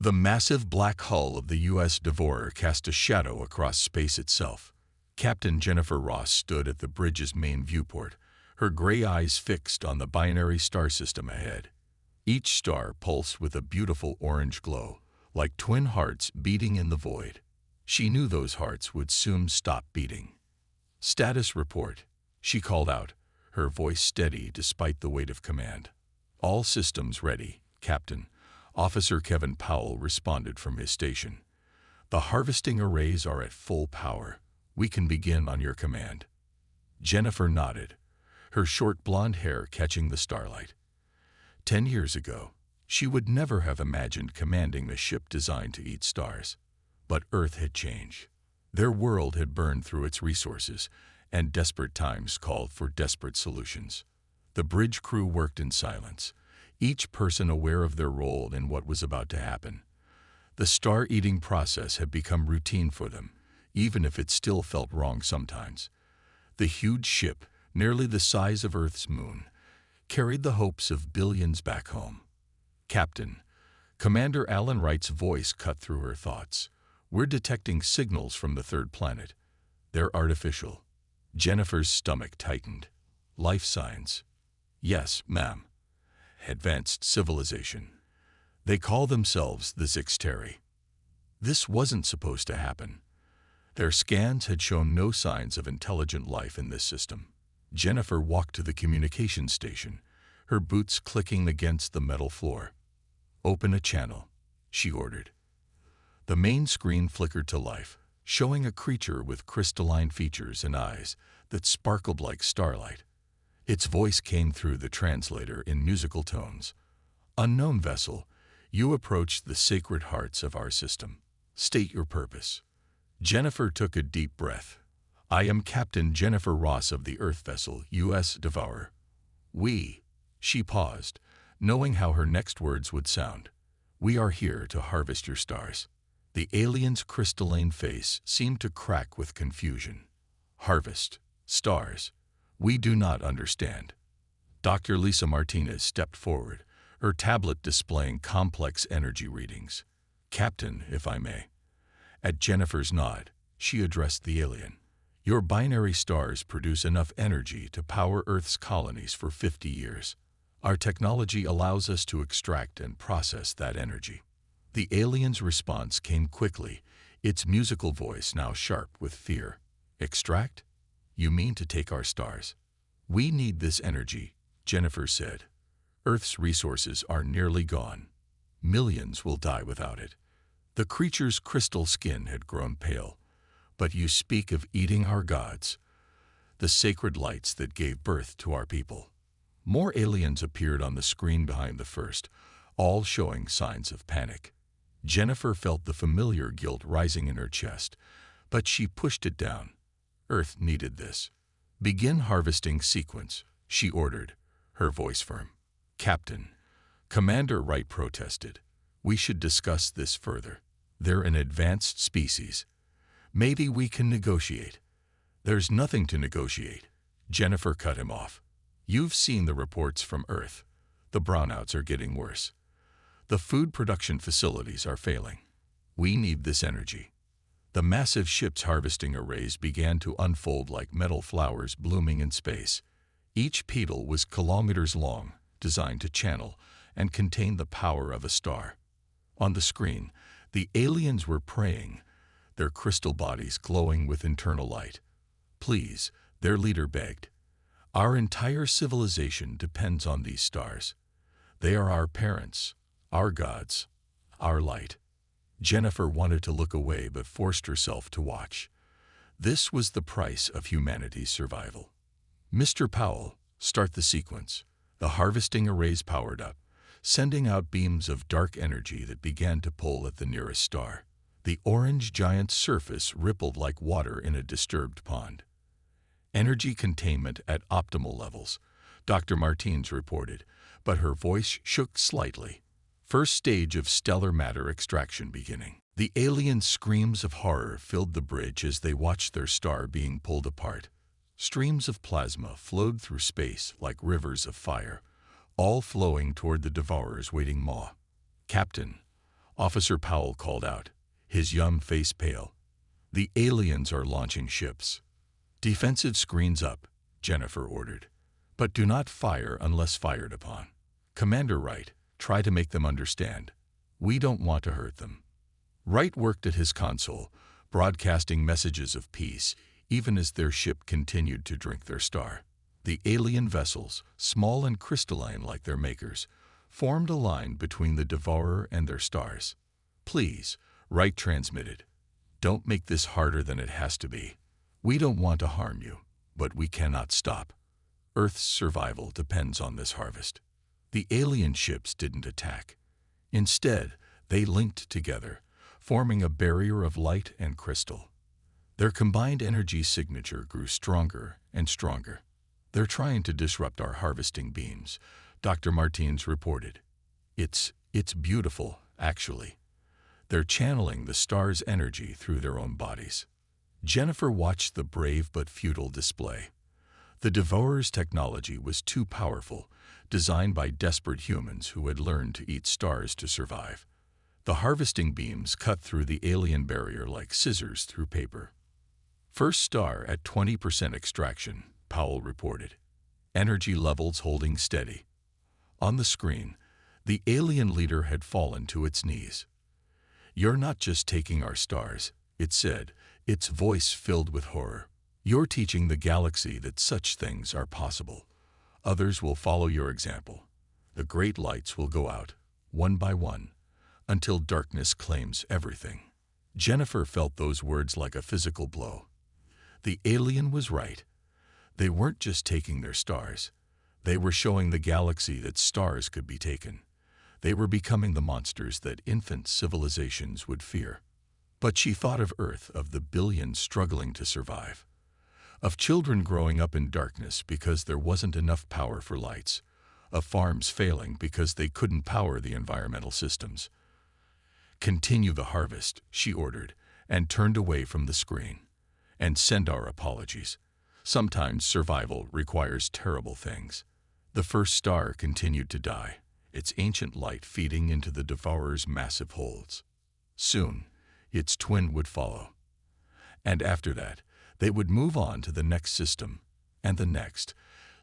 The massive black hull of the U.S. Devourer cast a shadow across space itself. Captain Jennifer Ross stood at the bridge's main viewport, her gray eyes fixed on the binary star system ahead. Each star pulsed with a beautiful orange glow, like twin hearts beating in the void. She knew those hearts would soon stop beating. "Status report," she called out, her voice steady despite the weight of command. "All systems ready, Captain," Officer Kevin Powell responded from his station. "The harvesting arrays are at full power. We can begin on your command." Jennifer nodded, her short blonde hair catching the starlight. 10 years ago, she would never have imagined commanding a ship designed to eat stars. But Earth had changed. Their world had burned through its resources, and desperate times called for desperate solutions. The bridge crew worked in silence, each person aware of their role in what was about to happen. The star-eating process had become routine for them, even if it still felt wrong sometimes. The huge ship, nearly the size of Earth's moon, carried the hopes of billions back home. "Captain," Commander Alan Wright's voice cut through her thoughts. "We're detecting signals from the third planet. They're artificial." Jennifer's stomach tightened. "Life signs?" "Yes, ma'am. Advanced civilization. They call themselves the Zixteri." This wasn't supposed to happen. Their scans had shown no signs of intelligent life in this system. Jennifer walked to the communication station, her boots clicking against the metal floor. "Open a channel," she ordered. The main screen flickered to life, showing a creature with crystalline features and eyes that sparkled like starlight. Its voice came through the translator in musical tones. "Unknown vessel, you approach the sacred hearts of our system. State your purpose." Jennifer took a deep breath. "I am Captain Jennifer Ross of the Earth vessel U.S. Devourer. She paused, knowing how her next words would sound. "We are here to harvest your stars." The alien's crystalline face seemed to crack with confusion. "Harvest stars? We do not understand." Dr. Lisa Martinez stepped forward, her tablet displaying complex energy readings. "Captain, if I may." At Jennifer's nod, she addressed the alien. "Your binary stars produce enough energy to power Earth's colonies for 50 years. Our technology allows us to extract and process that energy." The alien's response came quickly, its musical voice now sharp with fear. "Extract? You mean to take our stars?" "We need this energy," Jennifer said. "Earth's resources are nearly gone. Millions will die without it." The creature's crystal skin had grown pale. "But you speak of eating our gods, the sacred lights that gave birth to our people." More aliens appeared on the screen behind the first, all showing signs of panic. Jennifer felt the familiar guilt rising in her chest, but she pushed it down. Earth needed this. "Begin harvesting sequence," she ordered, her voice firm. "Captain," Commander Wright protested, "we should discuss this further. They're an advanced species. Maybe we can negotiate." "There's nothing to negotiate," Jennifer cut him off. "You've seen the reports from Earth. The brownouts are getting worse. The food production facilities are failing. We need this energy." The massive ship's harvesting arrays began to unfold like metal flowers blooming in space. Each petal was kilometers long, designed to channel and contain the power of a star. On the screen, the aliens were praying, their crystal bodies glowing with internal light. "Please," their leader begged. "Our entire civilization depends on these stars. They are our parents, our gods, our light." Jennifer wanted to look away but forced herself to watch. This was the price of humanity's survival. "Mr. Powell, start the sequence." The harvesting arrays powered up, sending out beams of dark energy that began to pull at the nearest star. The orange giant's surface rippled like water in a disturbed pond. "Energy containment at optimal levels," Dr. Martins reported, but her voice shook slightly. "First stage of stellar matter extraction beginning." The alien screams of horror filled the bridge as they watched their star being pulled apart. Streams of plasma flowed through space like rivers of fire, all flowing toward the Devourer's waiting maw. "Captain," Officer Powell called out, his young face pale. "The aliens are launching ships." "Defensive screens up," Jennifer ordered. "But do not fire unless fired upon." "Commander Wright, try to make them understand. We don't want to hurt them." Wright worked at his console, broadcasting messages of peace, even as their ship continued to drink their star. The alien vessels, small and crystalline like their makers, formed a line between the Devourer and their stars. "Please," Wright transmitted, "don't make this harder than it has to be. We don't want to harm you, but we cannot stop. Earth's survival depends on this harvest." The alien ships didn't attack. Instead, they linked together, forming a barrier of light and crystal. Their combined energy signature grew stronger and stronger. "They're trying to disrupt our harvesting beams," Dr. Martins reported. It's beautiful, actually. They're channeling the star's energy through their own bodies." Jennifer watched the brave but futile display. The Devourer's technology was too powerful, designed by desperate humans who had learned to eat stars to survive. The harvesting beams cut through the alien barrier like scissors through paper. "First star at 20% extraction," Powell reported. "Energy levels holding steady." On the screen, the alien leader had fallen to its knees. "You're not just taking our stars," it said, its voice filled with horror. "You're teaching the galaxy that such things are possible. Others will follow your example. The great lights will go out, one by one, until darkness claims everything." Jennifer felt those words like a physical blow. The alien was right. They weren't just taking their stars. They were showing the galaxy that stars could be taken. They were becoming the monsters that infant civilizations would fear. But she thought of Earth, of the billions struggling to survive, of children growing up in darkness because there wasn't enough power for lights, of farms failing because they couldn't power the environmental systems. "Continue the harvest," she ordered, and turned away from the screen. "And send our apologies. Sometimes survival requires terrible things." The first star continued to die, its ancient light feeding into the Devourer's massive holds. Soon, its twin would follow. And after that, they would move on to the next system, and the next,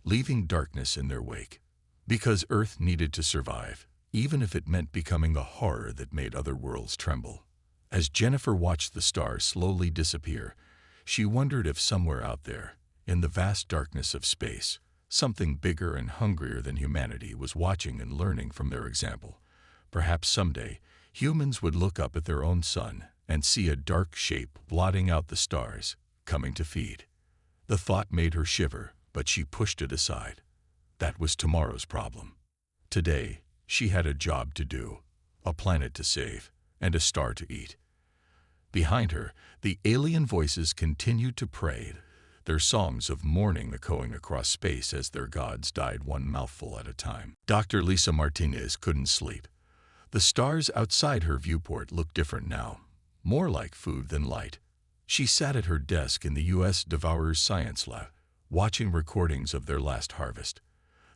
leaving darkness in their wake. Because Earth needed to survive, even if it meant becoming a horror that made other worlds tremble. As Jennifer watched the stars slowly disappear, she wondered if somewhere out there, in the vast darkness of space, something bigger and hungrier than humanity was watching and learning from their example. Perhaps someday, humans would look up at their own sun and see a dark shape blotting out the stars, coming to feed. The thought made her shiver, but she pushed it aside. That was tomorrow's problem. Today, she had a job to do, a planet to save, and a star to eat. Behind her, the alien voices continued to pray, their songs of mourning echoing across space as their gods died one mouthful at a time. Dr. Lisa Martinez couldn't sleep. The stars outside her viewport looked different now, more like food than light. She sat at her desk in the U.S. Devourer's Science Lab, watching recordings of their last harvest.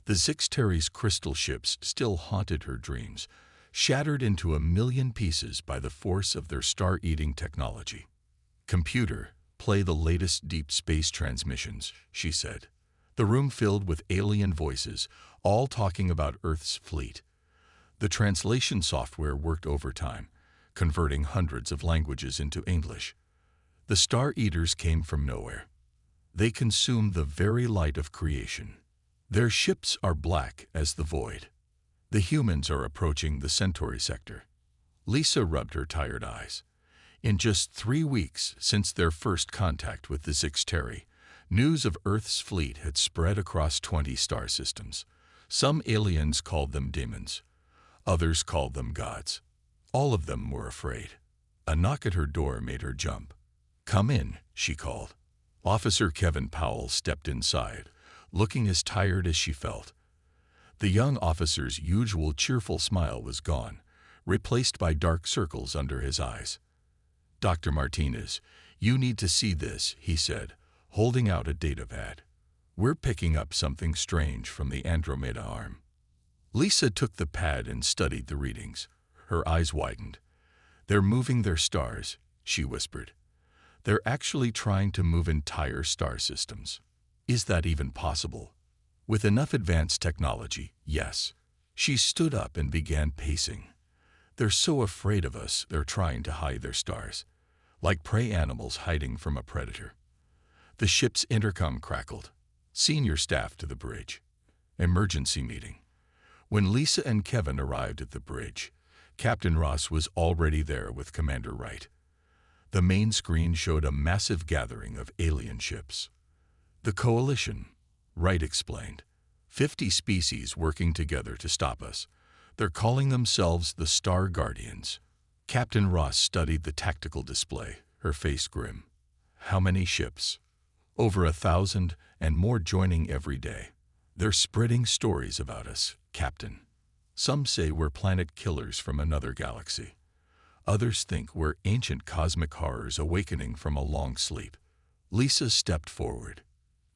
The Zixteri's crystal ships still haunted her dreams, shattered into a million pieces by the force of their star-eating technology. "Computer, play the latest deep space transmissions," she said. The room filled with alien voices, all talking about Earth's fleet. The translation software worked overtime, converting hundreds of languages into English. The Star Eaters came from nowhere. They consumed the very light of creation. Their ships are black as the void. The humans are approaching the Centauri sector. Lisa rubbed her tired eyes. In just 3 weeks since their first contact with the Zixteri, news of Earth's fleet had spread across 20 star systems. Some aliens called them demons. Others called them gods. All of them were afraid. A knock at her door made her jump. "Come in," she called. Officer Kevin Powell stepped inside, looking as tired as she felt. The young officer's usual cheerful smile was gone, replaced by dark circles under his eyes. "Dr. Martinez, you need to see this," he said, holding out a data pad. "We're picking up something strange from the Andromeda arm." Lisa took the pad and studied the readings. Her eyes widened. "They're moving their stars," she whispered. "They're actually trying to move entire star systems." "Is that even possible?" "With enough advanced technology, yes." She stood up and began pacing. "They're so afraid of us, they're trying to hide their stars, like prey animals hiding from a predator." The ship's intercom crackled. "Senior staff to the bridge. Emergency meeting." When Lisa and Kevin arrived at the bridge, Captain Ross was already there with Commander Wright. The main screen showed a massive gathering of alien ships. "The Coalition," Wright explained. 50 species working together to stop us. They're calling themselves the Star Guardians." Captain Ross studied the tactical display, her face grim. "How many ships?" "Over 1,000, and more joining every day. They're spreading stories about us, Captain. Some say we're planet killers from another galaxy. Others think we're ancient cosmic horrors awakening from a long sleep." Lisa stepped forward.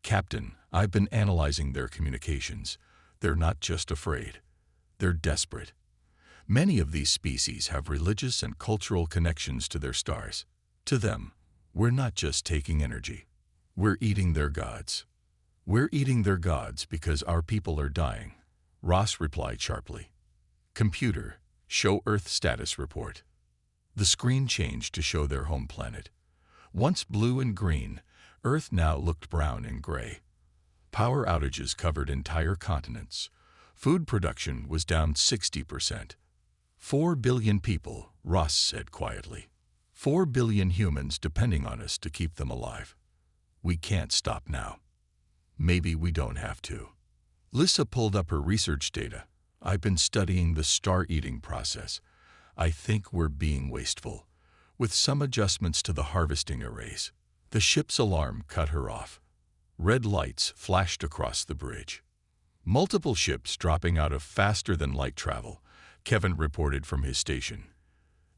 "Captain, I've been analyzing their communications. They're not just afraid. They're desperate. Many of these species have religious and cultural connections to their stars. To them, we're not just taking energy. We're eating their gods." "We're eating their gods because our people are dying," Ross replied sharply. "Computer, show Earth status report." The screen changed to show their home planet. Once blue and green, Earth now looked brown and gray. Power outages covered entire continents. Food production was down 60%. 4 billion people, Ross said quietly. 4 billion humans depending on us to keep them alive. We can't stop now. Maybe we don't have to. Lisa pulled up her research data. "I've been studying the star-eating process. I think we're being wasteful, with some adjustments to the harvesting arrays." The ship's alarm cut her off. Red lights flashed across the bridge. "Multiple ships dropping out of faster-than-light travel," Kevin reported from his station.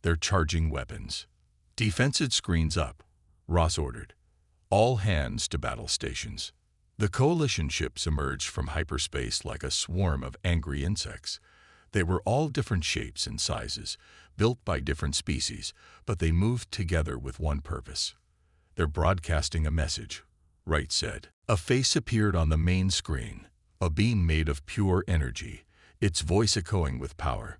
"They're charging weapons." "Defensive screens up," Ross ordered. "All hands to battle stations." The Coalition ships emerged from hyperspace like a swarm of angry insects. They were all different shapes and sizes, built by different species, but they moved together with one purpose. "They're broadcasting a message," Wright said. A face appeared on the main screen, a being made of pure energy, its voice echoing with power.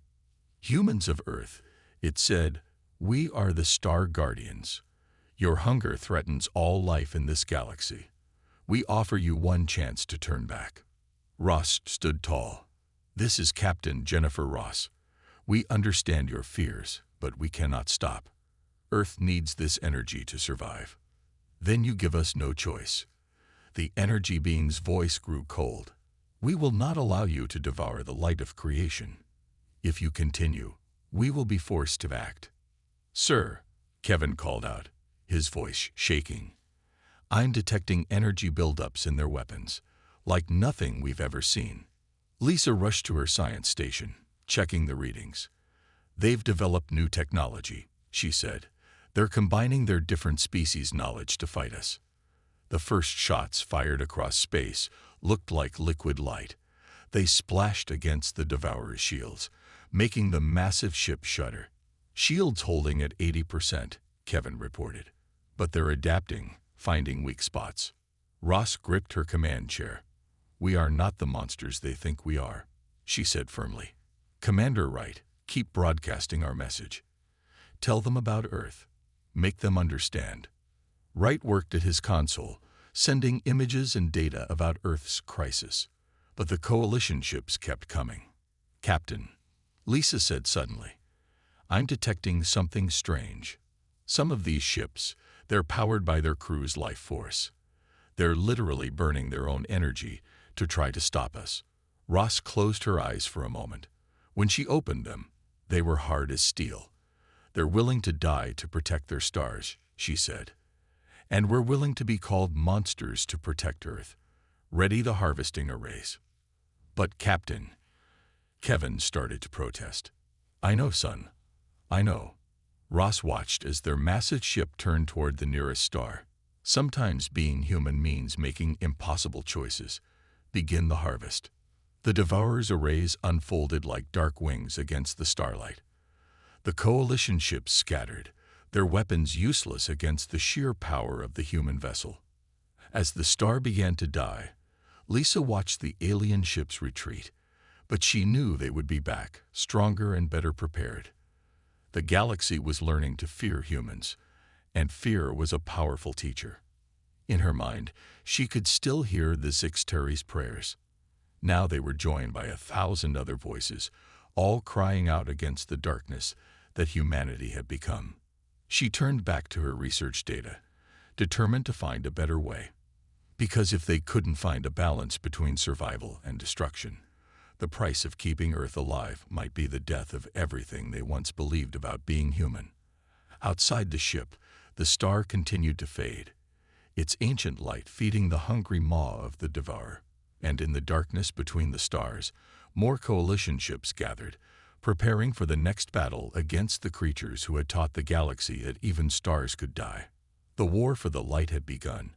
"Humans of Earth," it said, "we are the Star Guardians. Your hunger threatens all life in this galaxy. We offer you one chance to turn back." Ross stood tall. "This is Captain Jennifer Ross. We understand your fears, but we cannot stop. Earth needs this energy to survive." "Then you give us no choice." The energy being's voice grew cold. "We will not allow you to devour the light of creation. If you continue, we will be forced to act." "Sir," Kevin called out, his voice shaking, "I'm detecting energy buildups in their weapons, like nothing we've ever seen." Lisa rushed to her science station, checking the readings. "They've developed new technology," she said. "They're combining their different species knowledge to fight us." The first shots fired across space looked like liquid light. They splashed against the Devourer's shields, making the massive ship shudder. "Shields holding at 80%, Kevin reported. "But they're adapting, finding weak spots." Ross gripped her command chair. "We are not the monsters they think we are," she said firmly. "Commander Wright, keep broadcasting our message. Tell them about Earth. Make them understand." Wright worked at his console, sending images and data about Earth's crisis. But the Coalition ships kept coming. "Captain," Lisa said suddenly, "I'm detecting something strange. Some of these ships, they're powered by their crew's life force. They're literally burning their own energy to try to stop us." Ross closed her eyes for a moment. When she opened them, they were hard as steel. "They're willing to die to protect their stars," she said. "And we're willing to be called monsters to protect Earth. Ready the harvesting arrays." "But Captain," Kevin started to protest. "I know, son. I know." Ross watched as their massive ship turned toward the nearest star. "Sometimes being human means making impossible choices. Begin the harvest." The Devourer's arrays unfolded like dark wings against the starlight. The coalition ships scattered, their weapons useless against the sheer power of the human vessel. As the star began to die, Lisa watched the alien ships retreat, but she knew they would be back, stronger and better prepared. The galaxy was learning to fear humans, and fear was a powerful teacher. In her mind, she could still hear the Scifistories' prayers. Now they were joined by 1,000 other voices, all crying out against the darkness that humanity had become. She turned back to her research data, determined to find a better way. Because if they couldn't find a balance between survival and destruction, the price of keeping Earth alive might be the death of everything they once believed about being human. Outside the ship, the star continued to fade, its ancient light feeding the hungry maw of the devourer. And in the darkness between the stars, more coalition ships gathered, preparing for the next battle against the creatures who had taught the galaxy that even stars could die. The war for the light had begun,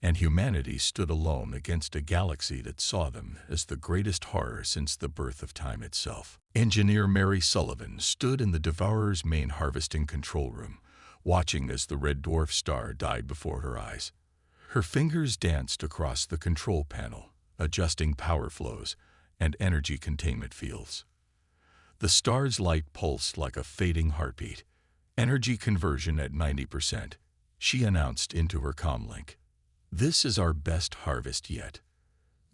and humanity stood alone against a galaxy that saw them as the greatest horror since the birth of time itself. Engineer Mary Sullivan stood in the Devourer's main harvesting control room, watching as the red dwarf star died before her eyes. Her fingers danced across the control panel, adjusting power flows and energy containment fields. The star's light pulsed like a fading heartbeat. Energy conversion at 90%, she announced into her comlink. "This is our best harvest yet."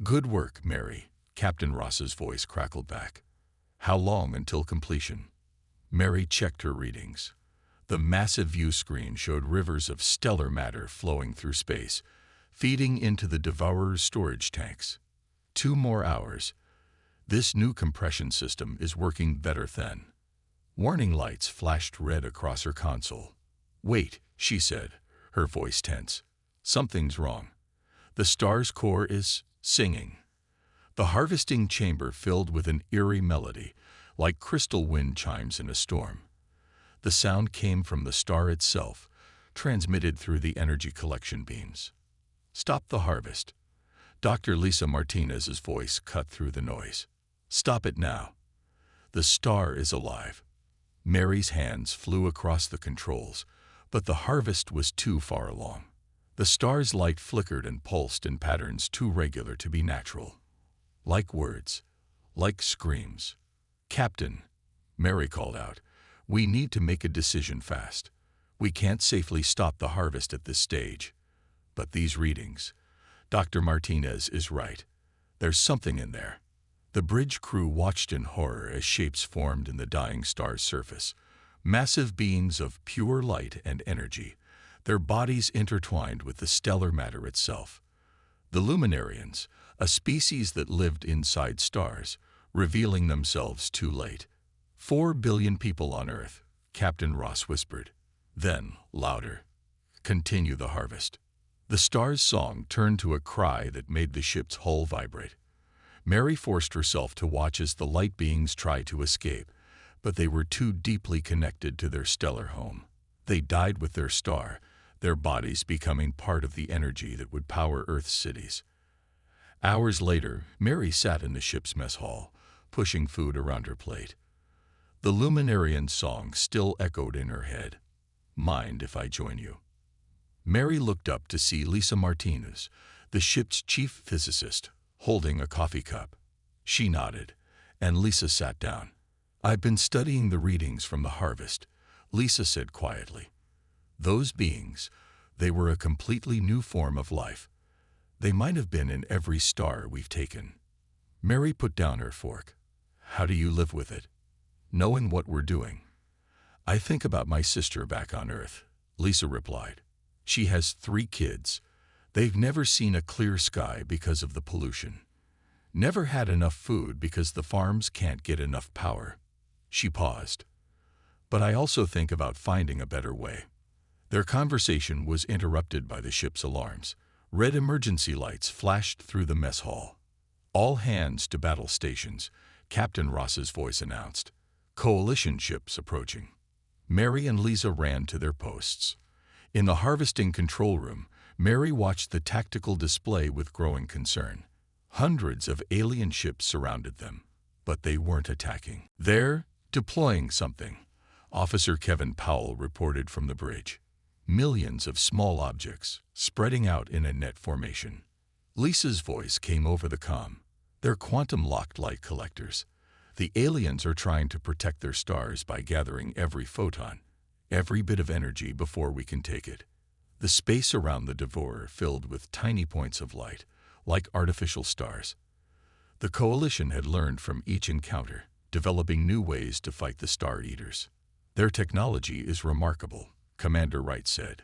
"Good work, Mary," Captain Ross's voice crackled back. "How long until completion?" Mary checked her readings. The massive view screen showed rivers of stellar matter flowing through space, feeding into the Devourer's storage tanks. 2 more hours. This new compression system is working better than. Warning lights flashed red across her console. "Wait," she said, her voice tense. "Something's wrong. The star's core is singing." The harvesting chamber filled with an eerie melody, like crystal wind chimes in a storm. The sound came from the star itself, transmitted through the energy collection beams. "Stop the harvest." Dr. Lisa Martinez's voice cut through the noise. "Stop it now. The star is alive." Mary's hands flew across the controls, but the harvest was too far along. The star's light flickered and pulsed in patterns too regular to be natural. Like words, like screams. "Captain," Mary called out, "we need to make a decision fast. We can't safely stop the harvest at this stage." "But these readings, Dr. Martinez is right. There's something in there." The bridge crew watched in horror as shapes formed in the dying star's surface. Massive beings of pure light and energy, their bodies intertwined with the stellar matter itself. The Luminarians, a species that lived inside stars, revealing themselves too late. 4 billion people on Earth, Captain Ross whispered. Then, louder. "Continue the harvest." The star's song turned to a cry that made the ship's hull vibrate. Mary forced herself to watch as the light beings tried to escape, but they were too deeply connected to their stellar home. They died with their star, their bodies becoming part of the energy that would power Earth's cities. Hours later, Mary sat in the ship's mess hall, pushing food around her plate. The Luminarian song still echoed in her head. "Mind if I join you?" Mary looked up to see Lisa Martinez, the ship's chief physicist, holding a coffee cup. She nodded, and Lisa sat down. "I've been studying the readings from the harvest," Lisa said quietly. "Those beings, they were a completely new form of life. They might have been in every star we've taken." Mary put down her fork. "How do you live with it, knowing what we're doing?" "I think about my sister back on Earth," Lisa replied. "She has 3 kids. They've never seen a clear sky because of the pollution. Never had enough food because the farms can't get enough power." She paused. "But I also think about finding a better way." Their conversation was interrupted by the ship's alarms. Red emergency lights flashed through the mess hall. "All hands to battle stations," Captain Ross's voice announced. "Coalition ships approaching." Mary and Lisa ran to their posts. In the harvesting control room, Mary watched the tactical display with growing concern. Hundreds of alien ships surrounded them, but they weren't attacking. "They're deploying something," Officer Kevin Powell reported from the bridge. Millions of small objects spreading out in a net formation. Lisa's voice came over the comm. They're quantum-locked light collectors. The aliens are trying to protect their stars by gathering every photon, every bit of energy before we can take it. The space around the Devourer filled with tiny points of light, like artificial stars. The Coalition had learned from each encounter, developing new ways to fight the Star Eaters. Their technology is remarkable, Commander Wright said.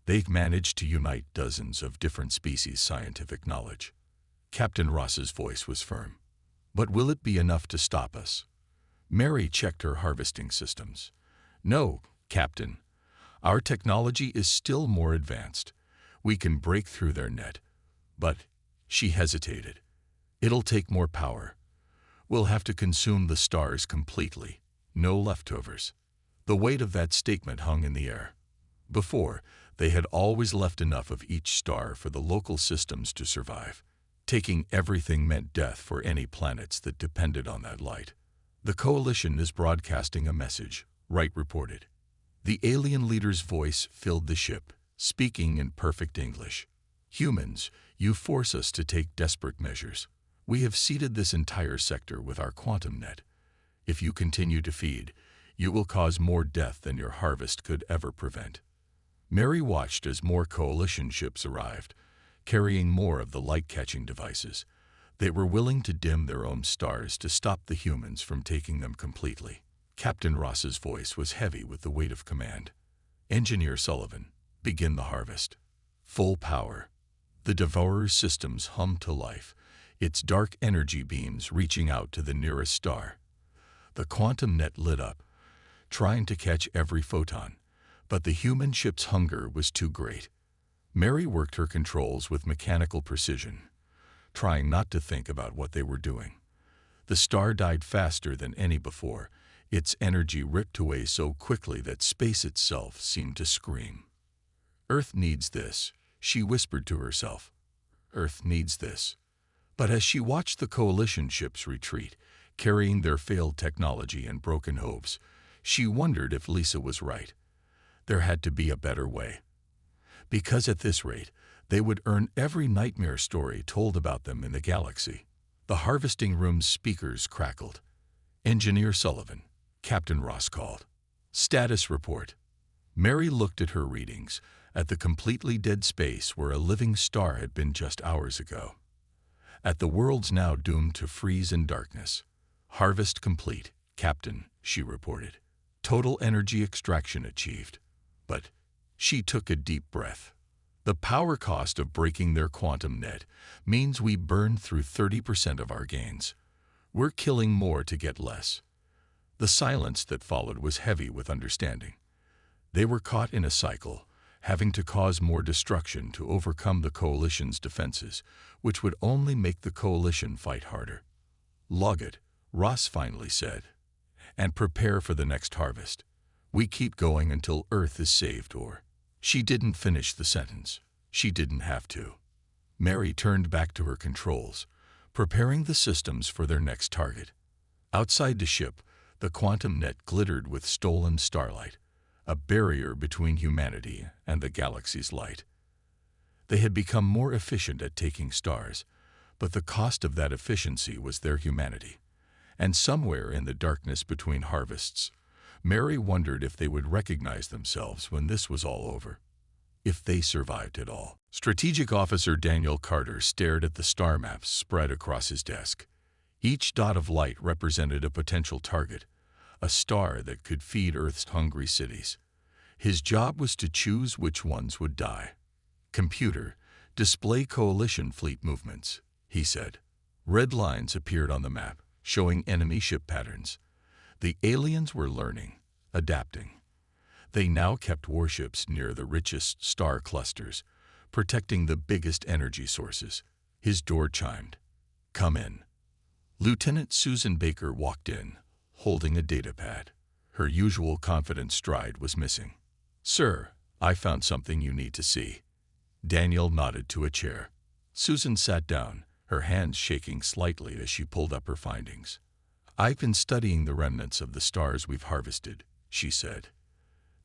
They've managed to unite dozens of different species' scientific knowledge. Captain Ross's voice was firm. But will it be enough to stop us? Mary checked her harvesting systems. No, Captain. Our technology is still more advanced. We can break through their net. But, she hesitated. It'll take more power. We'll have to consume the stars completely. No leftovers. The weight of that statement hung in the air. Before, they had always left enough of each star for the local systems to survive. Taking everything meant death for any planets that depended on that light. The Coalition is broadcasting a message, Wright reported. The alien leader's voice filled the ship, speaking in perfect English. Humans, you force us to take desperate measures. We have seeded this entire sector with our quantum net. If you continue to feed, you will cause more death than your harvest could ever prevent. Mary watched as more Coalition ships arrived, carrying more of the light-catching devices. They were willing to dim their own stars to stop the humans from taking them completely. Captain Ross's voice was heavy with the weight of command. Engineer Sullivan, begin the harvest. Full power. The Devourer's systems hummed to life, its dark energy beams reaching out to the nearest star. The quantum net lit up, trying to catch every photon, but the human ship's hunger was too great. Mary worked her controls with mechanical precision, trying not to think about what they were doing. The star died faster than any before, its energy ripped away so quickly that space itself seemed to scream. Earth needs this, she whispered to herself. Earth needs this. But as she watched the Coalition ships retreat, carrying their failed technology and broken hopes, she wondered if Lisa was right. There had to be a better way. Because at this rate, they would earn every nightmare story told about them in the galaxy. The harvesting room's speakers crackled. Engineer Sullivan, Captain Ross called. Status report. Mary looked at her readings, at the completely dead space where a living star had been just hours ago. At the worlds now doomed to freeze in darkness. Harvest complete, Captain, she reported. Total energy extraction achieved. But she took a deep breath. The power cost of breaking their quantum net means we burned through 30% of our gains. We're killing more to get less. The silence that followed was heavy with understanding. They were caught in a cycle, having to cause more destruction to overcome the Coalition's defenses, which would only make the Coalition fight harder. Log it, Ross finally said, and prepare for the next harvest. We keep going until Earth is saved or... She didn't finish the sentence. She didn't have to. Mary turned back to her controls, preparing the systems for their next target. Outside the ship, the quantum net glittered with stolen starlight, a barrier between humanity and the galaxy's light. They had become more efficient at taking stars, but the cost of that efficiency was their humanity. And somewhere in the darkness between harvests, Mary wondered if they would recognize themselves when this was all over. If they survived at all. Strategic Officer Daniel Carter stared at the star maps spread across his desk. Each dot of light represented a potential target, a star that could feed Earth's hungry cities. His job was to choose which ones would die. Computer, display Coalition fleet movements, he said. Red lines appeared on the map, showing enemy ship patterns. The aliens were learning, adapting. They now kept warships near the richest star clusters, protecting the biggest energy sources. His door chimed. Come in. Lieutenant Susan Baker walked in, holding a datapad. Her usual confident stride was missing. Sir, I found something you need to see. Daniel nodded to a chair. Susan sat down, her hands shaking slightly as she pulled up her findings. I've been studying the remnants of the stars we've harvested, she said.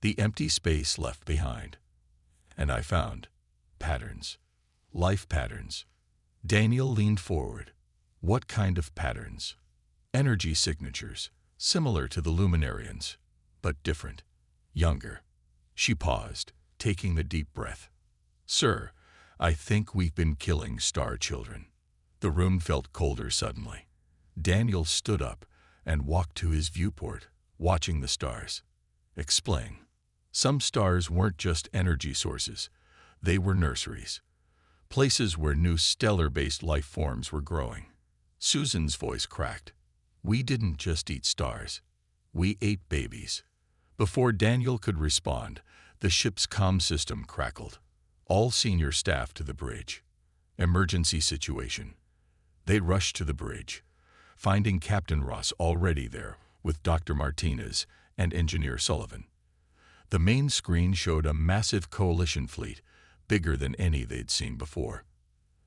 The empty space left behind. And I found patterns. Life patterns. Daniel leaned forward. What kind of patterns? Energy signatures, similar to the Luminarians, but different. Younger. She paused, taking a deep breath. Sir, I think we've been killing star children. The room felt colder suddenly. Daniel stood up and walked to his viewport, watching the stars. Explain. Some stars weren't just energy sources. They were nurseries. Places where new stellar-based life forms were growing. Susan's voice cracked. We didn't just eat stars. We ate babies. Before Daniel could respond, the ship's comm system crackled. All senior staff to the bridge. Emergency situation. They rushed to the bridge, finding Captain Ross already there with Dr. Martinez and Engineer Sullivan. The main screen showed a massive coalition fleet, bigger than any they'd seen before.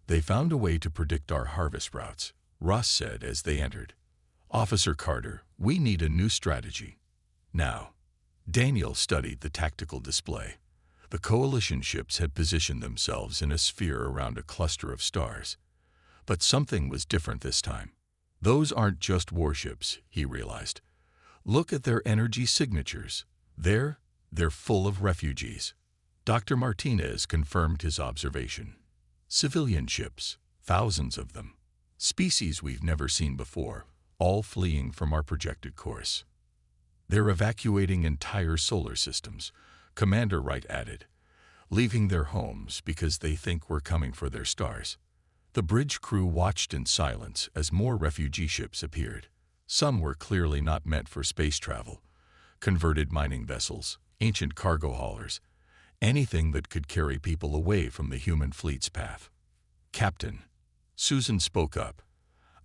They found a way to predict our harvest routes, Ross said as they entered. Officer Carter, we need a new strategy. Now. Daniel studied the tactical display. The coalition ships had positioned themselves in a sphere around a cluster of stars. But something was different this time. Those aren't just warships, he realized. Look at their energy signatures. They're full of refugees. Dr. Martinez confirmed his observation. Civilian ships, thousands of them. Species we've never seen before, all fleeing from our projected course. They're evacuating entire solar systems, Commander Wright added, leaving their homes because they think we're coming for their stars. The bridge crew watched in silence as more refugee ships appeared. Some were clearly not meant for space travel. Converted mining vessels, ancient cargo haulers, anything that could carry people away from the human fleet's path. Captain, Susan spoke up.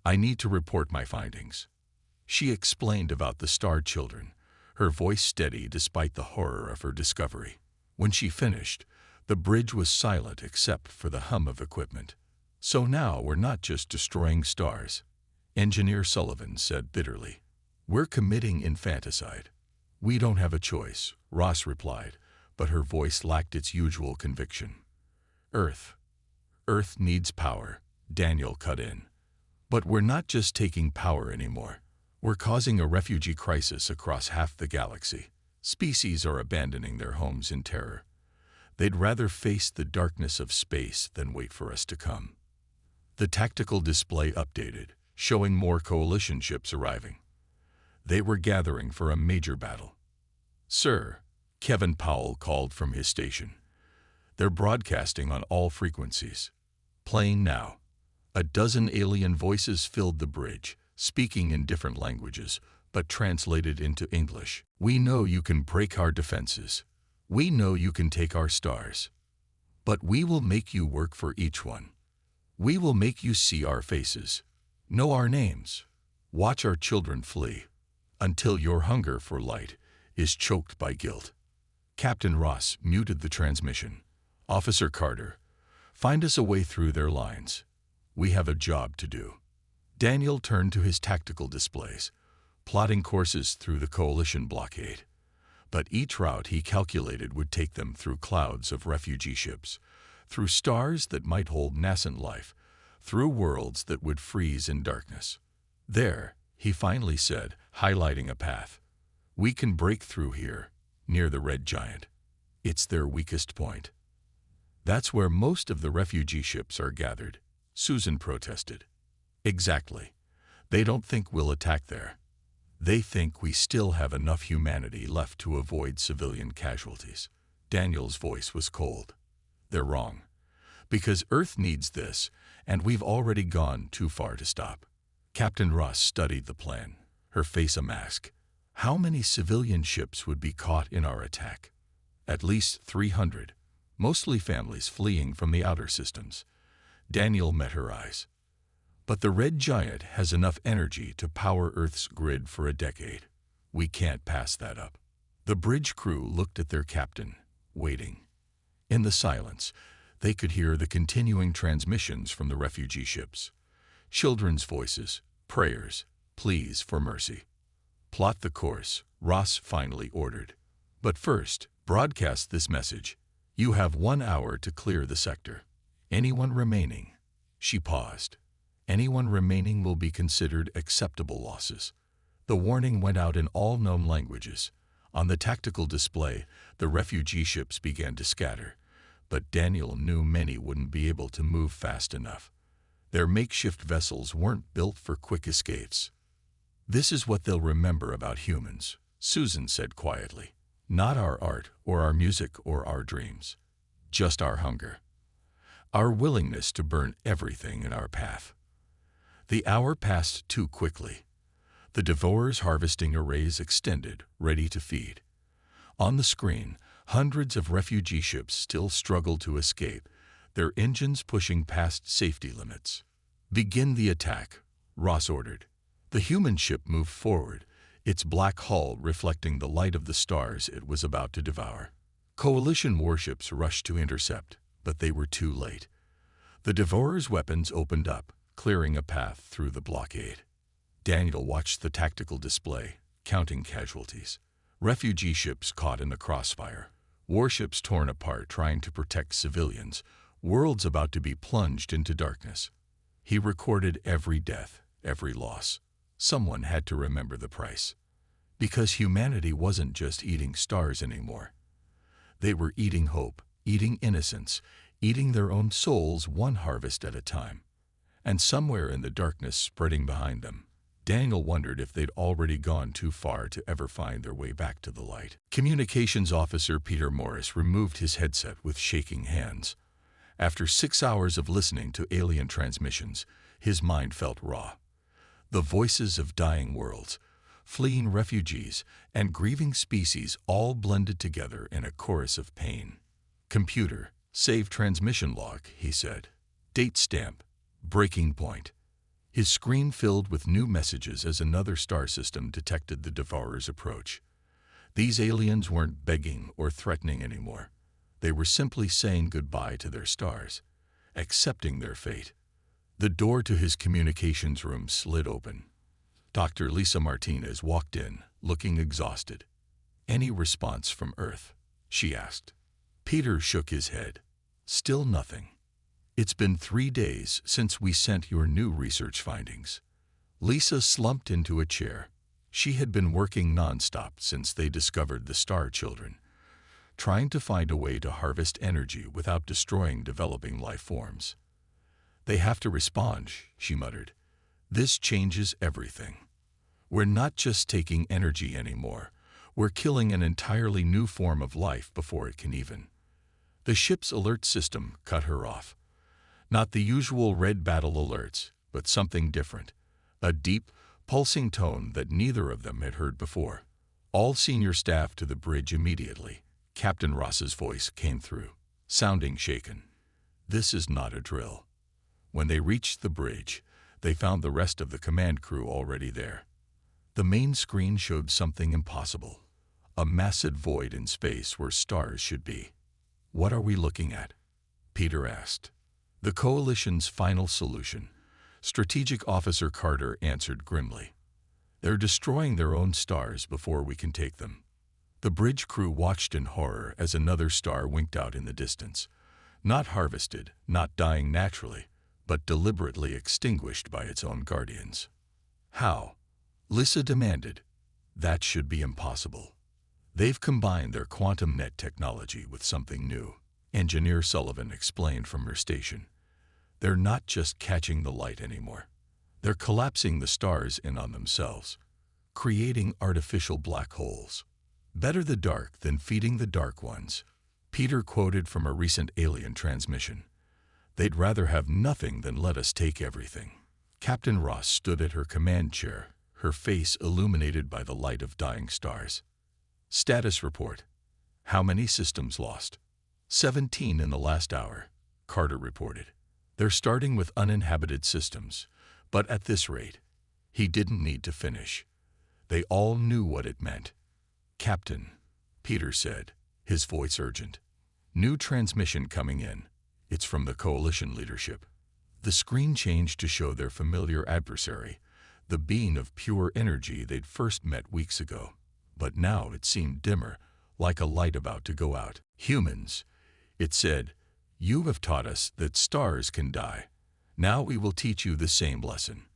I need to report my findings. She explained about the star children, her voice steady despite the horror of her discovery. When she finished, the bridge was silent except for the hum of equipment. So now we're not just destroying stars, Engineer Sullivan said bitterly. We're committing infanticide. We don't have a choice, Ross replied, but her voice lacked its usual conviction. Earth needs power, Daniel cut in. But we're not just taking power anymore. We're causing a refugee crisis across half the galaxy. Species are abandoning their homes in terror. They'd rather face the darkness of space than wait for us to come. The tactical display updated, showing more coalition ships arriving. They were gathering for a major battle. Sir, Kevin Powell called from his station. They're broadcasting on all frequencies. Playing now. A dozen alien voices filled the bridge, speaking in different languages, but translated into English. We know you can break our defenses. We know you can take our stars. But we will make you work for each one. We will make you see our faces, know our names, watch our children flee, until your hunger for light is choked by guilt. Captain Ross muted the transmission. Officer Carter, find us a way through their lines. We have a job to do. Daniel turned to his tactical displays, plotting courses through the coalition blockade. But each route he calculated would take them through clouds of refugee ships, through stars that might hold nascent life, through worlds that would freeze in darkness. There, he finally said, highlighting a path. We can break through here, near the red giant. It's their weakest point. That's where most of the refugee ships are gathered, Susan protested. Exactly. They don't think we'll attack there. They think we still have enough humanity left to avoid civilian casualties. Daniel's voice was cold. They're wrong. Because Earth needs this, and we've already gone too far to stop. Captain Ross studied the plan, her face a mask. How many civilian ships would be caught in our attack? At least 300, mostly families fleeing from the outer systems. Daniel met her eyes. But the red giant has enough energy to power Earth's grid for a decade. We can't pass that up. The bridge crew looked at their captain, waiting. In the silence, they could hear the continuing transmissions from the refugee ships. Children's voices, prayers, pleas for mercy. Plot the course, Ross finally ordered. But first, broadcast this message. You have 1 hour to clear the sector. Anyone remaining. She paused. Anyone remaining will be considered acceptable losses. The warning went out in all known languages. On the tactical display, the refugee ships began to scatter, but Daniel knew many wouldn't be able to move fast enough. Their makeshift vessels weren't built for quick escapes. This is what they'll remember about humans, Susan said quietly. Not our art or our music or our dreams. Just our hunger. Our willingness to burn everything in our path. The hour passed too quickly. The devourers' harvesting arrays extended, ready to feed. On the screen, hundreds of refugee ships still struggled to escape, their engines pushing past safety limits. Begin the attack, Ross ordered. The human ship moved forward, its black hull reflecting the light of the stars it was about to devour. Coalition warships rushed to intercept, but they were too late. The devourers' weapons opened up, clearing a path through the blockade. Daniel watched the tactical display, counting casualties. Refugee ships caught in the crossfire, warships torn apart trying to protect civilians, worlds about to be plunged into darkness. He recorded every death, every loss. Someone had to remember the price. Because humanity wasn't just eating stars anymore. They were eating hope, eating innocence, eating their own souls one harvest at a time. And somewhere in the darkness spreading behind them, Daniel wondered if they'd already gone too far to ever find their way back to the light. Communications Officer Peter Morris removed his headset with shaking hands. After 6 hours of listening to alien transmissions, his mind felt raw. The voices of dying worlds, fleeing refugees, and grieving species all blended together in a chorus of pain. Computer, save transmission log, he said. Date stamp, breaking point. His screen filled with new messages as another star system detected the devourer's approach. These aliens weren't begging or threatening anymore. They were simply saying goodbye to their stars, accepting their fate. The door to his communications room slid open. Dr. Lisa Martinez walked in, looking exhausted. Any response from Earth? She asked. Peter shook his head. Still nothing. It's been 3 days since we sent your new research findings. Lisa slumped into a chair. She had been working nonstop since they discovered the Star Children, trying to find a way to harvest energy without destroying developing life forms. They have to respond, she muttered. This changes everything. We're not just taking energy anymore. We're killing an entirely new form of life before it can even. The ship's alert system cut her off. Not the usual red battle alerts, but something different. A deep, pulsing tone that neither of them had heard before. All senior staff to the bridge immediately. Captain Ross's voice came through, sounding shaken. This is not a drill. When they reached the bridge, they found the rest of the command crew already there. The main screen showed something impossible. A massive void in space where stars should be. What are we looking at? Peter asked. The Coalition's final solution, Strategic Officer Carter answered grimly. They're destroying their own stars before we can take them. The bridge crew watched in horror as another star winked out in the distance. Not harvested, not dying naturally, but deliberately extinguished by its own guardians. How? Lisa demanded. That should be impossible. They've combined their quantum net technology with something new, Engineer Sullivan explained from her station. They're not just catching the light anymore. They're collapsing the stars in on themselves, creating artificial black holes. Better the dark than feeding the dark ones, Peter quoted from a recent alien transmission. They'd rather have nothing than let us take everything. Captain Ross stood at her command chair, her face illuminated by the light of dying stars. Status report. How many systems lost? 17 in the last hour, Carter reported. They're starting with uninhabited systems, but at this rate, he didn't need to finish. They all knew what it meant. Captain, Peter said, his voice urgent. New transmission coming in. It's from the Coalition leadership. The screen changed to show their familiar adversary, the being of pure energy they'd first met weeks ago. But now it seemed dimmer, like a light about to go out. "Humans," it said, "you have taught us that stars can die. Now we will teach you the same lesson.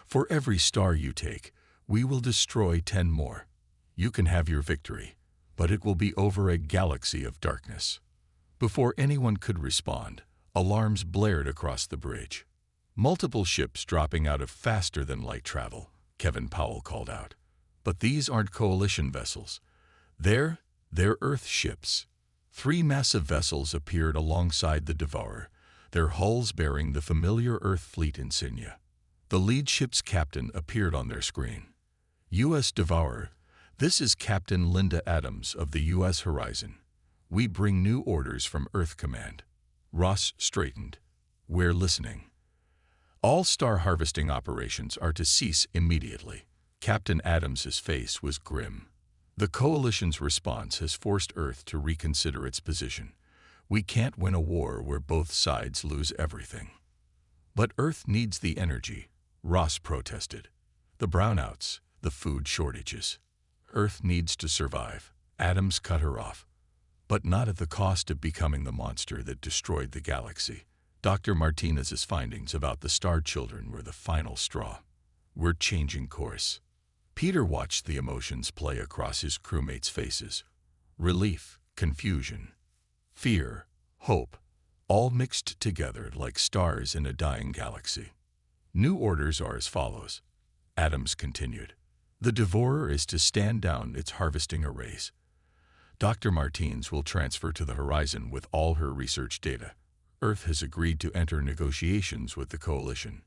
For every star you take, we will destroy 10 more. You can have your victory, but it will be over a galaxy of darkness." Before anyone could respond, alarms blared across the bridge. "Multiple ships dropping out of faster-than-light travel," Kevin Powell called out. "But these aren't coalition vessels. They're Earth ships." 3 massive vessels appeared alongside the Devourer, their hulls bearing the familiar Earth fleet insignia. The lead ship's captain appeared on their screen. "U.S. Devourer, this is Captain Linda Adams of the U.S. Horizon. We bring new orders from Earth Command." Ross straightened. "We're listening." "All star harvesting operations are to cease immediately." Captain Adams's face was grim. "The Coalition's response has forced Earth to reconsider its position. We can't win a war where both sides lose everything." "But Earth needs the energy," Ross protested. "The brownouts, the food shortages. Earth needs to survive." Adams cut her off. "But not at the cost of becoming the monster that destroyed the galaxy." Dr. Martinez's findings about the Star Children were the final straw. "We're changing course." Peter watched the emotions play across his crewmates' faces. Relief, confusion, fear, hope, all mixed together like stars in a dying galaxy. "New orders are as follows," Adams continued. "The Devourer is to stand down its harvesting arrays. Dr. Martins will transfer to the Horizon with all her research data. Earth has agreed to enter negotiations with the Coalition."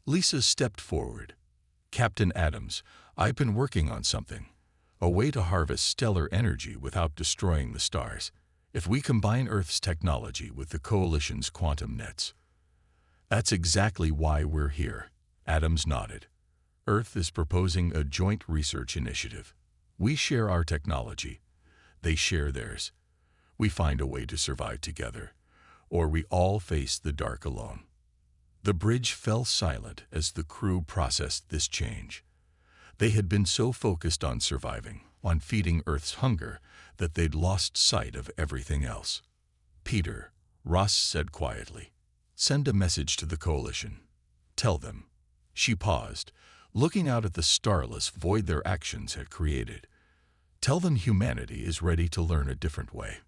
Lisa stepped forward. "Captain Adams, I've been working on something. A way to harvest stellar energy without destroying the stars. If we combine Earth's technology with the Coalition's quantum nets." "That's exactly why we're here," Adams nodded. "Earth is proposing a joint research initiative. We share our technology. They share theirs. We find a way to survive together, or we all face the dark alone." The bridge fell silent as the crew processed this change. They had been so focused on surviving, on feeding Earth's hunger, that they'd lost sight of everything else. "Peter," Ross said quietly, "send a message to the Coalition. Tell them." She paused, looking out at the starless void their actions had created. "Tell them humanity is ready to learn a different way."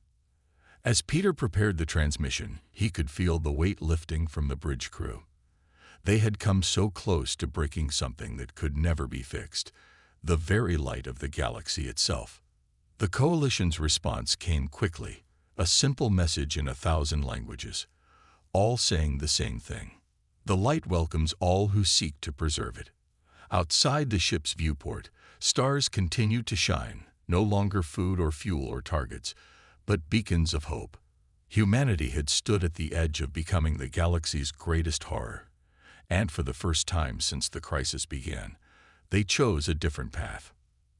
As Peter prepared the transmission, he could feel the weight lifting from the bridge crew. They had come so close to breaking something that could never be fixed, the very light of the galaxy itself. The Coalition's response came quickly, a simple message in 1,000 languages, all saying the same thing. "The light welcomes all who seek to preserve it." Outside the ship's viewport, stars continued to shine, no longer food or fuel or targets, but beacons of hope. Humanity had stood at the edge of becoming the galaxy's greatest horror. And for the first time since the crisis began, they chose a different path.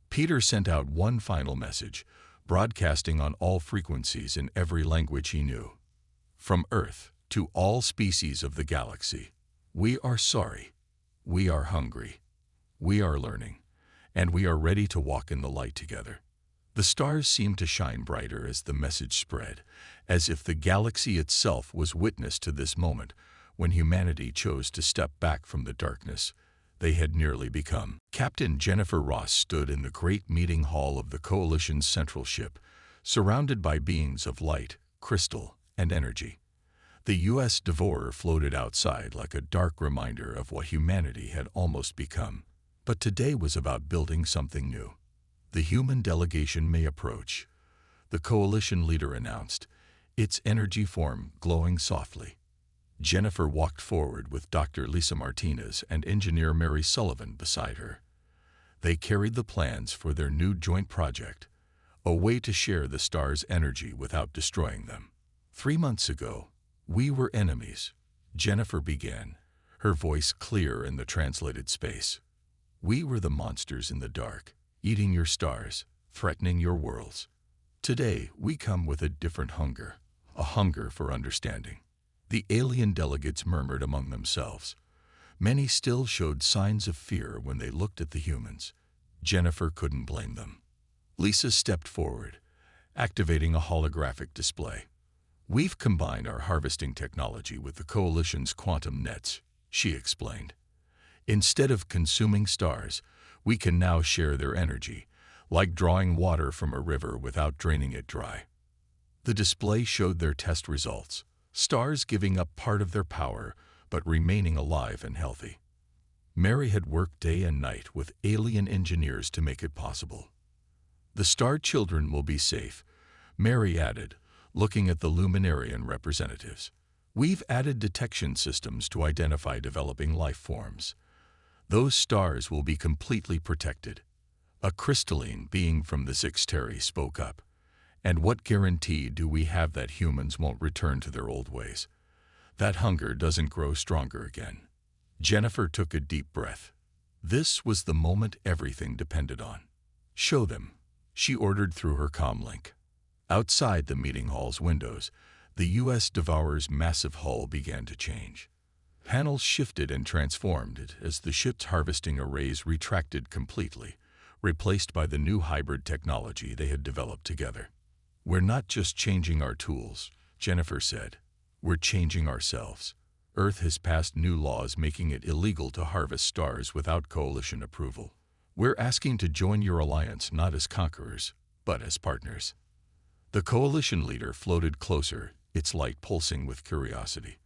Peter sent out one final message, broadcasting on all frequencies in every language he knew. "From Earth to all species of the galaxy, we are sorry. We are hungry. We are learning. And we are ready to walk in the light together." The stars seemed to shine brighter as the message spread, as if the galaxy itself was witness to this moment when humanity chose to step back from the darkness they had nearly become. Captain Jennifer Ross stood in the great meeting hall of the Coalition's central ship, surrounded by beings of light, crystal, and energy. The U.S. Devourer floated outside like a dark reminder of what humanity had almost become. But today was about building something new. "The human delegation may approach," the Coalition leader announced, its energy form glowing softly. Jennifer walked forward with Dr. Lisa Martinez and Engineer Mary Sullivan beside her. They carried the plans for their new joint project, a way to share the stars' energy without destroying them. "3 months ago, we were enemies," Jennifer began, her voice clear in the translated space. "We were the monsters in the dark, eating your stars, threatening your worlds. Today, we come with a different hunger, a hunger for understanding." The alien delegates murmured among themselves. Many still showed signs of fear when they looked at the humans. Jennifer couldn't blame them. Lisa stepped forward, activating a holographic display. "We've combined our harvesting technology with the Coalition's quantum nets," she explained. "Instead of consuming stars, we can now share their energy, like drawing water from a river without draining it dry." The display showed their test results, stars giving up part of their power but remaining alive and healthy. Mary had worked day and night with alien engineers to make it possible. "The star children will be safe," Mary added, looking at the Luminarian representatives. "We've added detection systems to identify developing life forms. Those stars will be completely protected." A crystalline being from the Zixteri spoke up. "And what guarantee do we have that humans won't return to their old ways? That hunger doesn't grow stronger again." Jennifer took a deep breath. This was the moment everything depended on. "Show them," she ordered through her comlink. Outside the meeting hall's windows, the U.S. Devourer's massive hull began to change. Panels shifted and transformed as the ship's harvesting arrays retracted completely, replaced by the new hybrid technology they had developed together. "We're not just changing our tools," Jennifer said. "We're changing ourselves. Earth has passed new laws making it illegal to harvest stars without Coalition approval. We're asking to join your alliance not as conquerors, but as partners." The Coalition leader floated closer, its light pulsing with curiosity.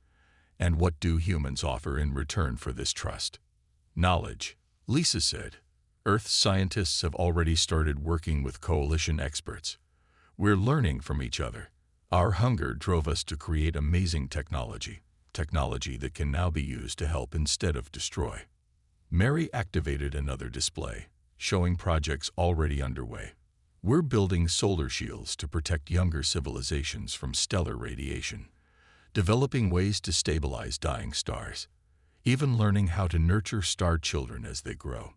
"And what do humans offer in return for this trust?" "Knowledge," Lisa said. "Earth scientists have already started working with Coalition experts. We're learning from each other. Our hunger drove us to create amazing technology that can now be used to help instead of destroy." Mary activated another display, showing projects already underway. "We're building solar shields to protect younger civilizations from stellar radiation, developing ways to stabilize dying stars, even learning how to nurture star children as they grow."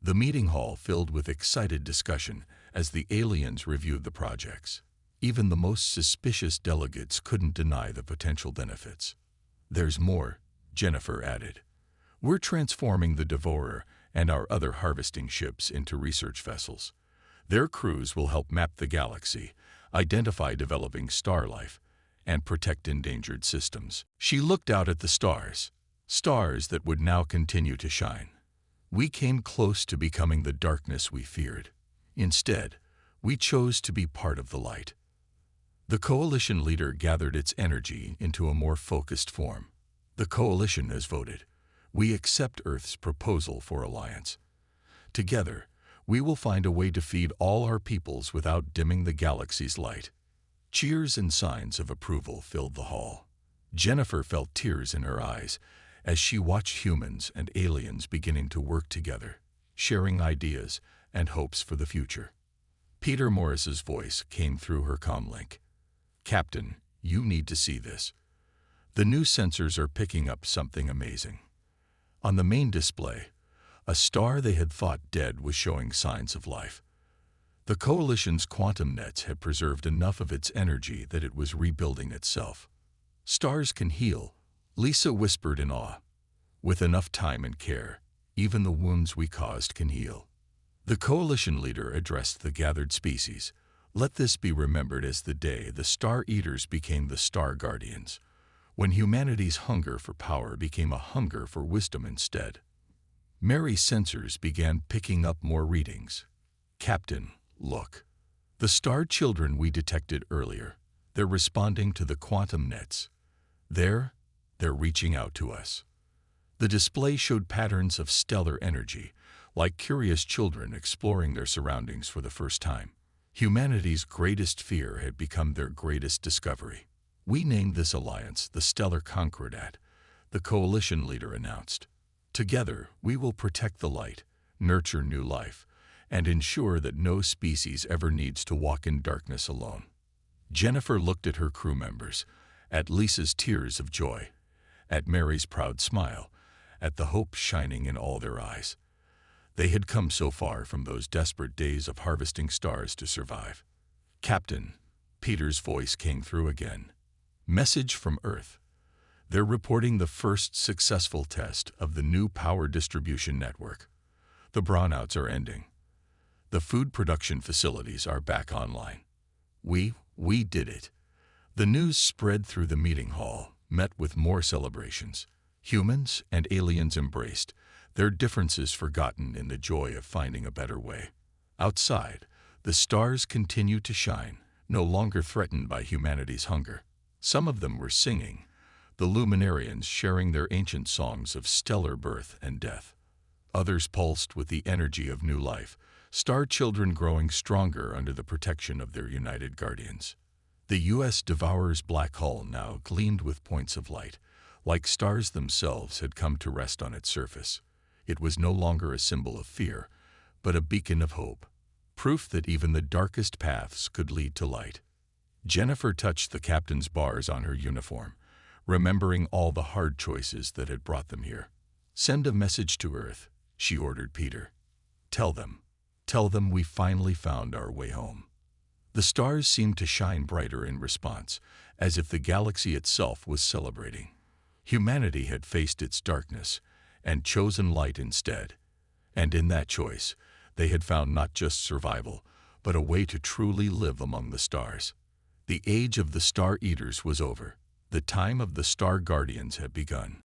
The meeting hall filled with excited discussion as the aliens reviewed the projects. Even the most suspicious delegates couldn't deny the potential benefits. "There's more," Jennifer added. "We're transforming the Devourer and our other harvesting ships into research vessels. Their crews will help map the galaxy, identify developing star life, and protect endangered systems." She looked out at the stars that would now continue to shine. "We came close to becoming the darkness we feared. Instead, we chose to be part of the light." The Coalition leader gathered its energy into a more focused form. "The Coalition has voted. We accept Earth's proposal for alliance. Together, we will find a way to feed all our peoples without dimming the galaxy's light." Cheers and signs of approval filled the hall. Jennifer felt tears in her eyes as she watched humans and aliens beginning to work together, sharing ideas and hopes for the future. Peter Morris's voice came through her comlink. "Captain, you need to see this. The new sensors are picking up something amazing." On the main display, a star they had thought dead was showing signs of life. The Coalition's quantum nets had preserved enough of its energy that it was rebuilding itself. "Stars can heal," Lisa whispered in awe. "With enough time and care, even the wounds we caused can heal." The Coalition leader addressed the gathered species. "Let this be remembered as the day the Star Eaters became the Star Guardians, when humanity's hunger for power became a hunger for wisdom instead." Mary's sensors began picking up more readings. "Captain, look. The star children we detected earlier, they're responding to the quantum nets. They're reaching out to us." The display showed patterns of stellar energy, like curious children exploring their surroundings for the first time. Humanity's greatest fear had become their greatest discovery. "We named this alliance the Stellar Concordat," the Coalition leader announced. "Together, we will protect the light, nurture new life, and ensure that no species ever needs to walk in darkness alone." Jennifer looked at her crew members, at Lisa's tears of joy, at Mary's proud smile, at the hope shining in all their eyes. They had come so far from those desperate days of harvesting stars to survive. "Captain," Peter's voice came through again. "Message from Earth. They're reporting the first successful test of the new power distribution network. The brownouts are ending. The food production facilities are back online. We did it. The news spread through the meeting hall, met with more celebrations. Humans and aliens embraced, their differences forgotten in the joy of finding a better way. Outside, the stars continued to shine, no longer threatened by humanity's hunger. Some of them were singing, the luminarians sharing their ancient songs of stellar birth and death. Others pulsed with the energy of new life, star children growing stronger under the protection of their united guardians. The U.S. Devourer's black hull now gleamed with points of light, like stars themselves had come to rest on its surface. It was no longer a symbol of fear, but a beacon of hope, proof that even the darkest paths could lead to light. Jennifer touched the captain's bars on her uniform, remembering all the hard choices that had brought them here. "Send a message to Earth," she ordered Peter. Tell them we finally found our way home." The stars seemed to shine brighter in response, as if the galaxy itself was celebrating. Humanity had faced its darkness and chosen light instead. And in that choice, they had found not just survival, but a way to truly live among the stars. The age of the Star Eaters was over. The time of the Star Guardians had begun.